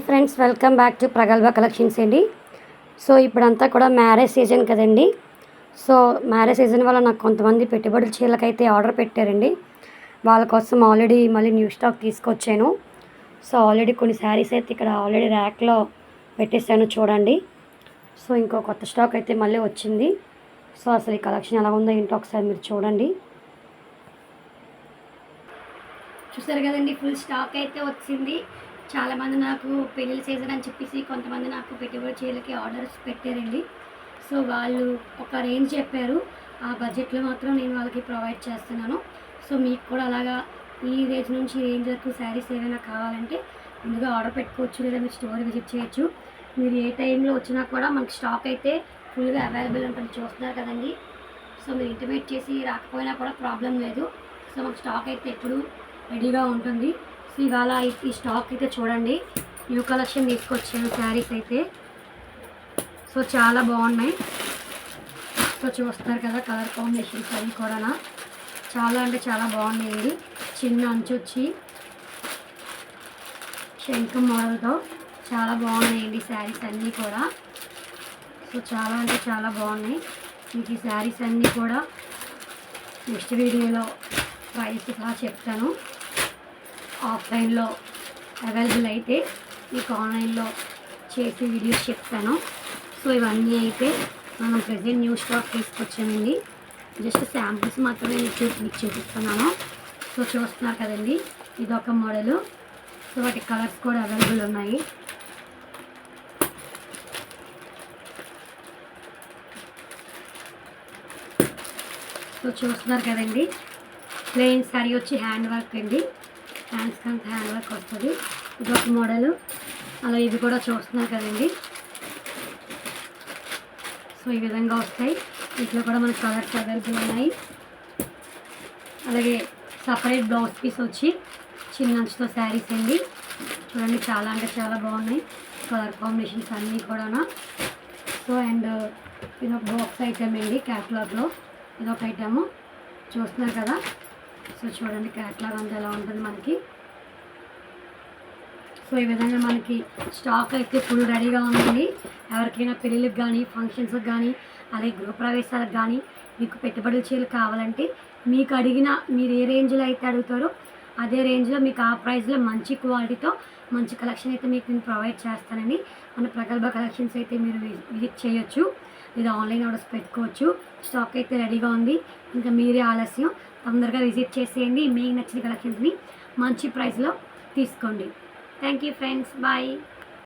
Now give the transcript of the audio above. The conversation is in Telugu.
Friends, welcome back to Pragalbha collections అండి. సో ఇప్పుడంతా కూడా మ్యారేజ్ సీజన్ కదండి. సో మ్యారేజ్ సీజన్ వల్ల నాకు కొంతమంది పెట్టుబడుల చీరలకైతే ఆర్డర్ పెట్టారండి. వాళ్ళ కోసం ఆల్రెడీ మళ్ళీ న్యూ స్టాక్ తీసుకొచ్చాను. సో ఆల్రెడీ కొన్ని శారీస్ అయితే ఇక్కడ ఆల్రెడీ ర్యాక్లో పెట్టేశాను చూడండి. సో ఇంకో కొత్త స్టాక్ అయితే మళ్ళీ వచ్చింది. సో అసలు ఈ కలెక్షన్ ఎలా ఉందో ఏంటో ఒకసారి మీరు చూడండి. చూసారు కదండి, ఫుల్ స్టాక్ అయితే వచ్చింది. చాలామంది నాకు పెళ్ళిళ్ళ సీజన్ అని చెప్పేసి కొంతమంది నాకు పెట్టుబడి చీరలకి ఆర్డర్స్ పెట్టారండి. సో వాళ్ళు ఒక రేంజ్ చెప్పారు. ఆ బడ్జెట్లో మాత్రం నేను వాళ్ళకి ప్రొవైడ్ చేస్తున్నాను. సో మీకు కూడా అలాగా ఈ రేంజ్ నుంచి ఈ రేంజ్ వరకు శారీస్ ఏమైనా కావాలంటే ముందుగా ఆర్డర్ పెట్టుకోవచ్చు, లేదా మీరు స్టోర్ విజిట్ చేయొచ్చు. మీరు ఏ టైంలో వచ్చినా కూడా మనకి స్టాక్ అయితే ఫుల్గా అవైలబుల్ ఉంటుంది. చూస్తున్నారు కదండి. సో మీరు ఇంటిమేట్ చేసి రాకపోయినా కూడా ప్రాబ్లం లేదు. సో మాకు స్టాక్ అయితే ఎప్పుడు రెడీగా ఉంటుంది. సో ఇవాళ ఈ స్టాక్ అయితే చూడండి, న్యూ కలెక్షన్ తీసుకొచ్చాను శారీస్ అయితే. సో చాలా బాగున్నాయి. సో చూస్తున్నారు కదా, కలర్ కాంబినేషన్స్ అవి కూడా చాలా అంటే చాలా బాగున్నాయండి. చిన్న అంచు వచ్చి శంఖం మోడల్తో చాలా బాగున్నాయండి శారీస్ అన్నీ కూడా. సో చాలా అంటే చాలా బాగున్నాయి. మీకు ఈ శారీస్ అన్నీ కూడా నెక్స్ట్ వీడియోలో ప్రైస్ ఇలా చెప్తాను. ఆఫ్లైన్లో అవైలబుల్ అయితే మీకు ఆన్లైన్లో చేసి వీడియోస్ చెప్తాను. సో ఇవన్నీ అయితే మనం ప్రెజెంట్ న్యూ స్టాక్ తీసుకొచ్చామండి. జస్ట్ శాంపిల్స్ మాత్రమే మీకు చూపిస్తున్నాను. సో చూస్తున్నారు కదండి, ఇది ఒక మోడలు. సో వాటి కలర్స్ కూడా అవైలబుల్ ఉన్నాయి. సో చూస్తున్నారు కదండి, ప్లెయిన్ శారీ వచ్చి హ్యాండ్ వర్క్ అండి. హ్యాండ్స్ కంత హ్యాండ్ వర్క్ వస్తుంది. ఇది ఒక మోడలు. అలా ఇది కూడా చూస్తున్నారు కదండి. సో ఈ విధంగా వస్తాయి. వీటిలో కూడా మనకు కలర్స్ అవైలబుల్ ఉన్నాయి. అలాగే సపరేట్ బ్లౌజ్ పీస్ వచ్చి చిన్న అంచుతో శారీస్ అండి. చూడండి, చాలా అంటే చాలా బాగున్నాయి కలర్ కాంబినేషన్స్ అన్నీ కూడా. సో అండ్ ఇది ఒక బాక్స్ ఐటమ్ అండి. క్యాటలాగ్లో ఇది ఒక ఐటము చూస్తున్నారు కదా. సో చూడండి, క్యాటలాగ్ అంతా ఎలా ఉంటుంది మనకి. సో ఈ విధంగా మనకి స్టాక్ అయితే ఫుల్ రెడీగా ఉందండి. ఎవరికైనా పెళ్ళిళ్ళకి కానీ ఫంక్షన్స్కి కానీ అలాగే గృహప్రవేశాలకు కానీ మీకు పెట్టుబడుల చీరలు కావాలంటే మీకు అడిగిన మీరు ఏ రేంజ్లో అయితే అడుగుతారో అదే రేంజ్లో మీకు ఆ ప్రైస్లో మంచి క్వాలిటీతో మంచి కలెక్షన్ అయితే మీకు నేను ప్రొవైడ్ చేస్తానండి. మన ప్రగల్భ కలెక్షన్స్ అయితే మీరు విజిట్ చేయొచ్చు, లేదా ఆన్లైన్ ఆర్డర్స్ పెట్టుకోవచ్చు. స్టాక్ అయితే రెడీగా ఉంది. ఇంకా మీరే ఆలస్యం, తొందరగా విజిట్ చేసేయండి. మీకు నచ్చిన కలెక్షన్స్ని మంచి ప్రైస్లో తీసుకోండి. Thank you friends, bye.